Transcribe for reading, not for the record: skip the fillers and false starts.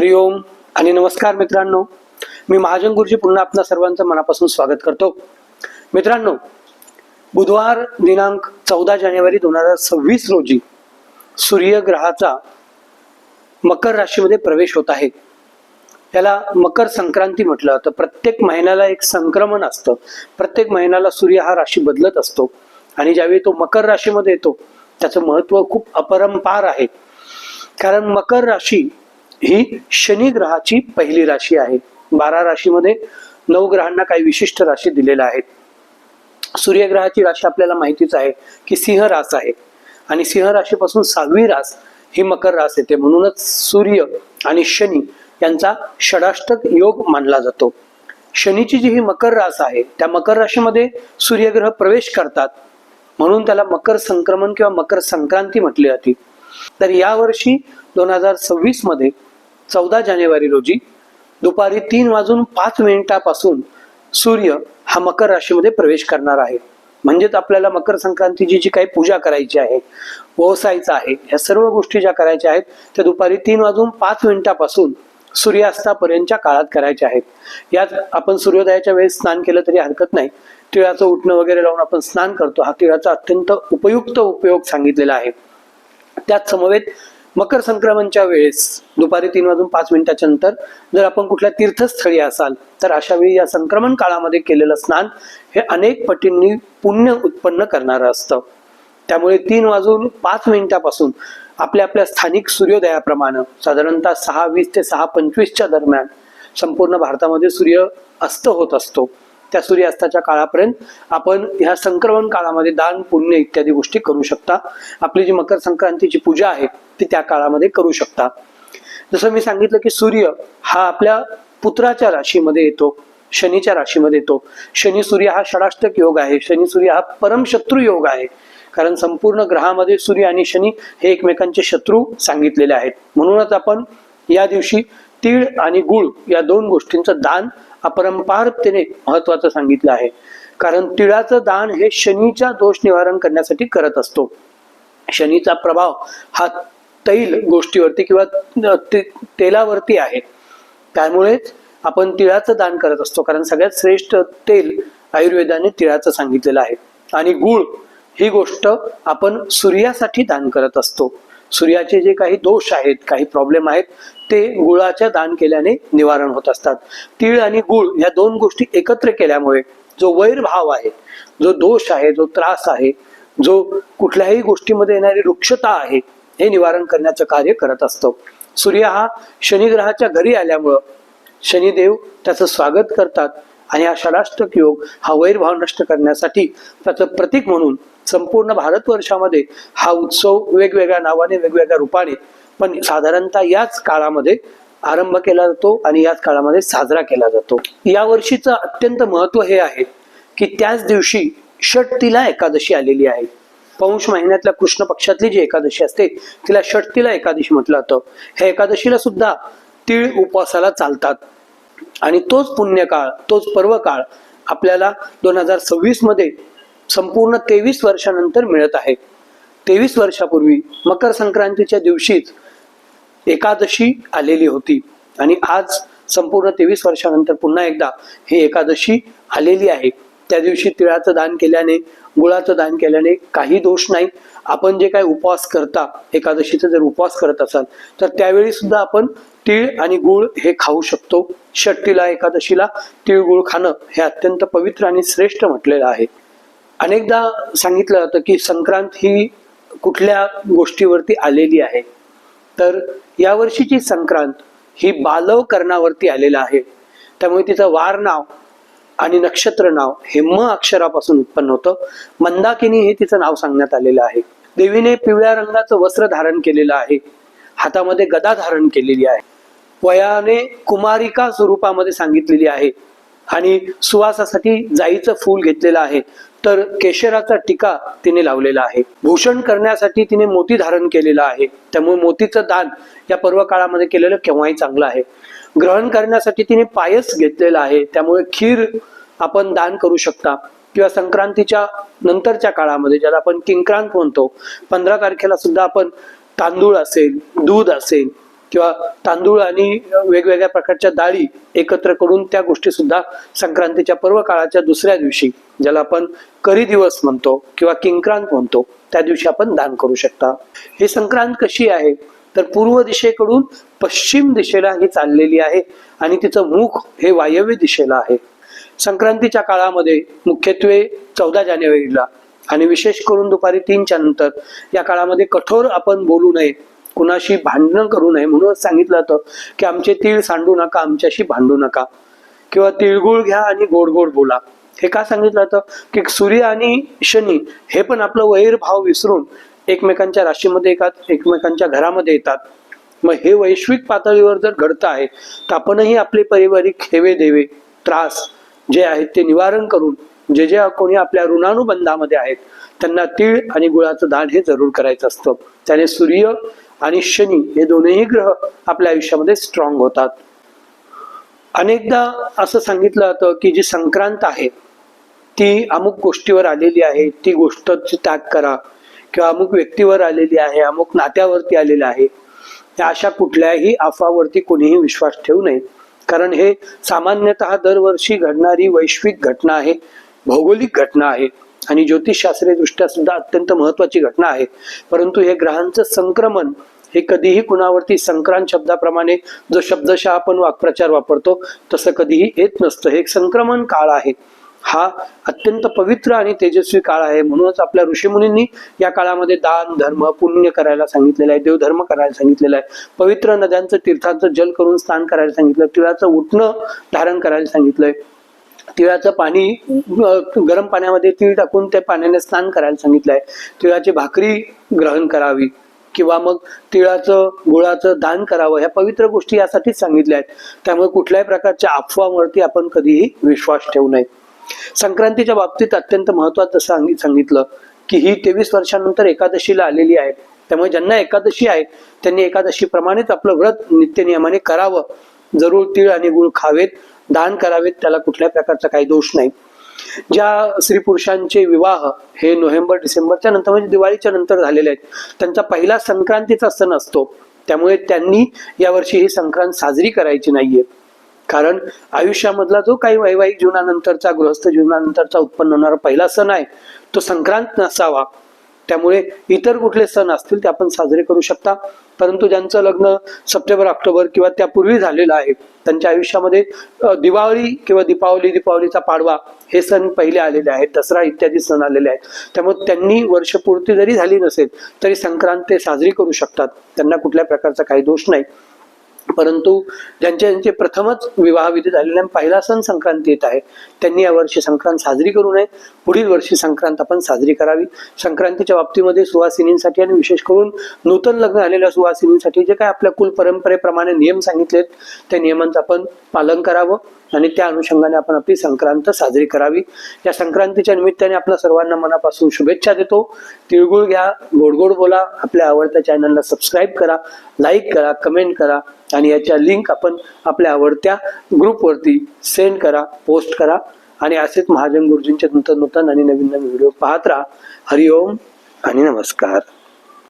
हरिओम आणि नमस्कार मित्रांनो, मी महाजन गुरुजी पुन्हा आपल्या सर्वांचं मनापासून स्वागत करतो. मित्रांनो, बुधवार दिनांक 14 जानेवारी 2026 रोजी सूर्यग्रहाचा मकर राशीमध्ये प्रवेश होत आहे. त्याला मकर संक्रांती म्हटलं जातं. प्रत्येक महिन्याला एक संक्रमण असतं. प्रत्येक महिन्याला सूर्य हा राशी बदलत असतो आणि ज्यावेळी तो मकर राशीमध्ये येतो त्याचं महत्व खूप अपरंपार आहे. कारण मकर राशी ही शनी ग्रहाची पहिली राशी आहे. 12 राशीमध्ये 9 ग्रहांना काही विशिष्ट राशी दिलेल्या आहेत. सूर्यग्रहाची राशी आपल्याला माहितीच आहे की सिंह रास आहे आणि सिंह राशीपासून 6वी रास ही मकर रास येते. म्हणूनच सूर्य आणि शनी यांचा षडाष्टक योग मानला जातो. शनीची जी ही मकर रास आहे त्या मकर राशीमध्ये सूर्यग्रह प्रवेश करतात म्हणून त्याला मकर संक्रमण किंवा मकर संक्रांती म्हटली जाते. तर यावर्षी 2026 मध्ये 14 जानेवारी रोजी दुपारी 3:05 सूर्य हा मकर राशीमध्ये प्रवेश करणार आहे. म्हणजेच आपल्याला मकर संक्रांतीची जी काही पूजा करायची आहे, व्यवसायाचा आहे, ह्या सर्व गोष्टी ज्या करायच्या आहेत त्या दुपारी 3:05 सूर्यास्तापर्यंतच्या काळात करायच्या आहेत. यात आपण सूर्योदयाच्या वेळेस स्नान केलं तरी हरकत नाही. तिळाचं उठणं वगैरे लावून आपण स्नान करतो. हा तिळाचा अत्यंत उपयुक्त उपयोग सांगितलेला आहे. त्याच समवेत मकर संक्रमणच्या वेळेस दुपारी 3:05 नंतर जर आपण कुठल्या तीर्थस्थळी असाल तर अशा वेळी या संक्रमण काळामध्ये केलेलं स्नान हे अनेक पटींनी पुण्य उत्पन्न करणारं असतं. त्यामुळे 3:05 आपल्या आपल्या स्थानिक सूर्योदयाप्रमाणे साधारणतः 6:20 ते 6:25 दरम्यान संपूर्ण भारतामध्ये सूर्य अस्त होत असतो. त्या सूर्यास्ताच्या काळापर्यंत आपण ह्या संक्रमण काळामध्ये दान, पुण्य इत्यादी गोष्टी करू शकता. आपली जी मकर संक्रांतीची पूजा आहे ती त्या काळामध्ये करू शकता. जसं मी सांगितलं की सूर्य हा आपल्या पुत्राच्या राशीमध्ये येतो, शनीच्या राशीमध्ये येतो. शनी सूर्य हा षडाष्टक योग आहे. शनी सूर्य हा परमशत्रू योग आहे. कारण संपूर्ण ग्रहामध्ये सूर्य आणि शनी हे एकमेकांचे शत्रू सांगितलेले आहेत. म्हणूनच आपण या दिवशी तीळ आणि गुळ या 2 गोष्टींचं दान अपरंपारतेने महत्वाचं सांगितलं आहे. कारण तिळाचं दान हे शनीच्या दोष निवारण करण्यासाठी करत असतो. शनीचा प्रभाव हा तैल गोष्टीवरती किंवा तेलावरती आहे. त्यामुळेच आपण तिळाचं दान करत असतो. कारण सगळ्यात श्रेष्ठ तेल आयुर्वेदाने तिळाचं सांगितलेलं आहे. आणि गुळ ही गोष्ट आपण सूर्यासाठी दान करत असतो. सूर्याचे जे काही दोष आहेत, काही प्रॉब्लेम आहेत, ते गुळाच्या दान केल्याने निवारण होत असतात. तीळ आणि गुळ या 2 गोष्टी एकत्र केल्यामुळे जो वैरभाव आहे, जो दोष आहे, जो त्रास आहे, जो कुठल्याही गोष्टीमध्ये येणारी रुक्षता आहे, हे निवारण करण्याचं कार्य करत असतो. सूर्य हा शनी ग्रहाच्या घरी आल्यामुळं शनिदेव त्याचं स्वागत करतात आणि हा षडाष्टक योग हा वैरभाव नष्ट करण्यासाठी त्याचं प्रतीक म्हणून संपूर्ण भारतवर्षामध्ये हा उत्सव वेगवेगळ्या नावाने, वेगवेगळ्या रूपाने, पण साधारणतः याच काळामध्ये आरंभ केला जातो आणि याच काळामध्ये साजरा केला जातो. या वर्षीचं अत्यंत महत्व हे आहे की त्याच दिवशी षटतिला एकादशी आलेली आहे. पौष महिन्यातल्या कृष्ण पक्षातली जी एकादशी असते तिला षटतिला एकादशी म्हटलं जातं. ह्या एकादशीला सुद्धा तीळ उपवासाला चालतात आणि तोच पुण्यकाळ, तोच पर्व काळ आपल्याला 2026 मध्ये संपूर्ण 23 वर्षानंतर मिळत आहे. 23 वर्षापूर्वी मकर संक्रांतीच्या दिवशीच एकादशी आलेली होती आणि आज संपूर्ण 23 वर्षानंतर पुन्हा एकदा ही एकादशी आलेली आहे. त्या दिवशी तिळाचं दान केल्याने, गुळाचं दान केल्याने काही दोष नाही. आपण जे काही उपवास करता, एकादशीचा जर उपवास करत असाल तर त्यावेळी सुद्धा आपण तीळ आणि गुळ हे खाऊ शकतो. षटतिला एकादशीला तीळ गुळ खाणं हे अत्यंत पवित्र आणि श्रेष्ठ म्हटलेलं आहे. अनेकदा सांगितलं जातं की संक्रांत ही कुठल्या गोष्टीवरती आलेली आहे, तर यावर्षीची संक्रांत ही बालवकरणावरती आलेला आहे. त्यामुळे तिचं वार नाव आणि नक्षत्र नाव हे म अक्षरापासून उत्पन्न होतं. मंदाकिनी हे तिचं नाव सांगण्यात आलेलं आहे. देवीने पिवळ्या रंगाचं वस्त्र धारण केलेलं आहे. हातामध्ये गदा धारण केलेली आहे. वयाने कुमारिका स्वरूपामध्ये सांगितलेली आहे आणि सुवासासाठी जाईचं फूल घेतलेलं आहे. तर केशराचा टीका तिने लावलेला आहे. भूषण करण्यासाठी तिने मोती धारण केलेला आहे. त्यामुळे मोतीचं दान या पर्व काळामध्ये केलेलं केव्हाही चांगलं आहे. ग्रहण करण्यासाठी तिने पायस घेतलेला आहे. त्यामुळे खीर आपण दान करू शकता. किंवा संक्रांतीच्या नंतरच्या काळामध्ये ज्याला आपण किंक्रांत म्हणतो, 15 तारखेला सुद्धा आपण तांदूळ असेल, दूध असेल किंवा तांदूळ आणि वेगवेगळ्या प्रकारच्या डाळी एकत्र करून त्या गोष्टी सुद्धा संक्रांतीच्या पर्व काळाच्या दुसऱ्या दिवशी, ज्याला आपण करी दिवस म्हणतो किंवा किंक्रांत म्हणतो, त्या दिवशी आपण दान करू शकता. ही संक्रांत कशी आहे तर पूर्व दिशेकडून पश्चिम दिशेला ही चाललेली आहे आणि तिचं मुख हे वायव्य दिशेला आहे. संक्रांतीच्या काळामध्ये मुख्यत्वे 14 जानेवारीला आणि विशेष करून दुपारी 3च्या नंतर या काळामध्ये कठोर आपण बोलू नये, कुणाशी भांडणं करू नये. म्हणून सांगितलं जातं की आमचे तीळ सांडू नका, आमच्याशी भांडू नका, किंवा तिळगुळ घ्या आणि गोड गोड बोला. हे का सांगितलं जातं की सूर्य आणि शनी हे पण आपलं वैरभाव विसरून एकमेकांच्या राशीमध्ये एकमेकांच्या घरामध्ये येतात. मग हे वैश्विक पातळीवर जर घडतं आहे तर आपणही आपले पारिवारिक हेवे देवे त्रास जे आहेत ते निवारण करून जे कोणी आपल्या ऋणानुबंधामध्ये आहेत त्यांना तीळ आणि गुळाचं दान हे जरूर करायचं असतं. त्याने सूर्य आणि शनी हे दोन्ही ग्रह आपल्या आयुष्यामध्ये स्ट्रॉंग होतात. अनेकदा असं सांगितलं जातं की जी संक्रांत आहे ती अमुक गोष्टीवर आलेली आहे, ती गोष्ट त्याग करा, किंवा अमुक व्यक्तीवर आलेली आहे, अमुक नात्यावरती आलेली आहे. या अशा कुठल्याही अफवावरती कोणीही विश्वास ठेवू नये, कारण हे सामान्यतः दरवर्षी घडणारी वैश्विक घटना आहे, भौगोलिक घटना आहे आणि ज्योतिषशास्त्रीय दृष्ट्या सुद्धा अत्यंत महत्वाची घटना आहे. परंतु हे ग्रहांचं संक्रमण हे कधीही कुणावरती संक्रांत शब्दाप्रमाणे जो शब्दशः आपण वाक्प्रचार वापरतो तसं कधीही येत नसतं. हे एक संक्रमण काळ आहे, हा अत्यंत पवित्र आणि तेजस्वी काळ आहे. म्हणूनच आपल्या ऋषीमुनींनी या काळामध्ये दान धर्म पुण्य करायला सांगितलेलं आहे, देवधर्म करायला सांगितलेलं आहे, पवित्र नद्यांचं तीर्थांचं जल करून स्नान करायला सांगितलं, तिळाचं उटणं धारण करायला सांगितलंय, तिळाचं पाणी गरम पाण्यामध्ये तीळ टाकून त्या पाण्याने स्नान करायला सांगितलंय, तिळाची भाकरी ग्रहण करावी किंवा मग तिळाचं गुळाचं दान करावं. ह्या पवित्र गोष्टी यासाठीच सांगितल्या आहेत. त्यामुळे कुठल्याही प्रकारच्या अफवावरती आपण कधीही विश्वास ठेवू नये. संक्रांतीच्या बाबतीत अत्यंत महत्वाचं सांगितलं की ही 23 वर्षांनंतर एकादशीला आलेली आहे. त्यामुळे ज्यांना एकादशी आहे त्यांनी एकादशी प्रमाणेच आपलं व्रत नित्यनियमाने करावं. जरूर तीळ आणि गुळ खावेत, दान करावेत, त्याला कुठल्याही प्रकारचा काही दोष नाही. ज्या स्त्री पुरुषांचे विवाह हे नोव्हेंबर डिसेंबरच्या नंतर म्हणजे दिवाळीच्या नंतर झालेले आहेत त्यांचा पहिला संक्रांतीचा सण असतो. त्यामुळे त्यांनी यावर्षी ही संक्रांत साजरी करायची नाहीये, कारण आयुष्यामधला जो काही वैवाहिक जीवनानंतरचा गृहस्थ जीवनानंतरचा उत्पन्न होणारा पहिला सण आहे तो संक्रांत नसावा. त्यामुळे इतर कुठले सण असतील ते आपण साजरे करू शकता. परंतु ज्यांचं लग्न सप्टेंबर ऑक्टोबर किंवा त्यापूर्वी झालेलं आहे त्यांच्या आयुष्यामध्ये दिवाळी किंवा दीपावलीचा पाडवा हे सण पहिले आलेले आहेत, दसरा इत्यादी सण आलेले आहेत. त्यामुळे त्यांनी वर्षपूर्ती जरी झाली नसेल तरी संक्रांत ते साजरी करू शकतात, त्यांना कुठल्या प्रकारचा काही दोष नाही. परंतु ज्यांचे प्रथमच विवाहविधी झालेले पहिला सण संक्रांती येत आहे त्यांनी यावर्षी संक्रांत साजरी करू नये, पुढील वर्षी संक्रांत आपण साजरी करावी. संक्रांतीच्या बाबतीमध्ये सुवासिनींसाठी आणि विशेष करून नूतन लग्न झालेल्या सुवासिनींसाठी जे काय आपल्या कुल परंपरेप्रमाणे नियम सांगितलेत त्या नियमांचं आपण पालन करावं आणि त्या अनुषंगाने आपण आपली संक्रांत साजरी करावी. या संक्रांतीच्या निमित्ताने आपल्या सर्वांना मनापासून शुभेच्छा देतो. तिळगुळ घ्या, गोड गोड बोला, आपल्या आवडत्या चॅनलला सबस्क्राईब करा, लाईक करा, कमेंट करा आणि याच्या लिंक आपण आपल्या आवडत्या ग्रुपवरती सेंड करा, पोस्ट करा आणि असेच महाजन गुरुजींचे नूतन आणि नवीन व्हिडिओ पाहत राहा. हरिओम आणि नमस्कार.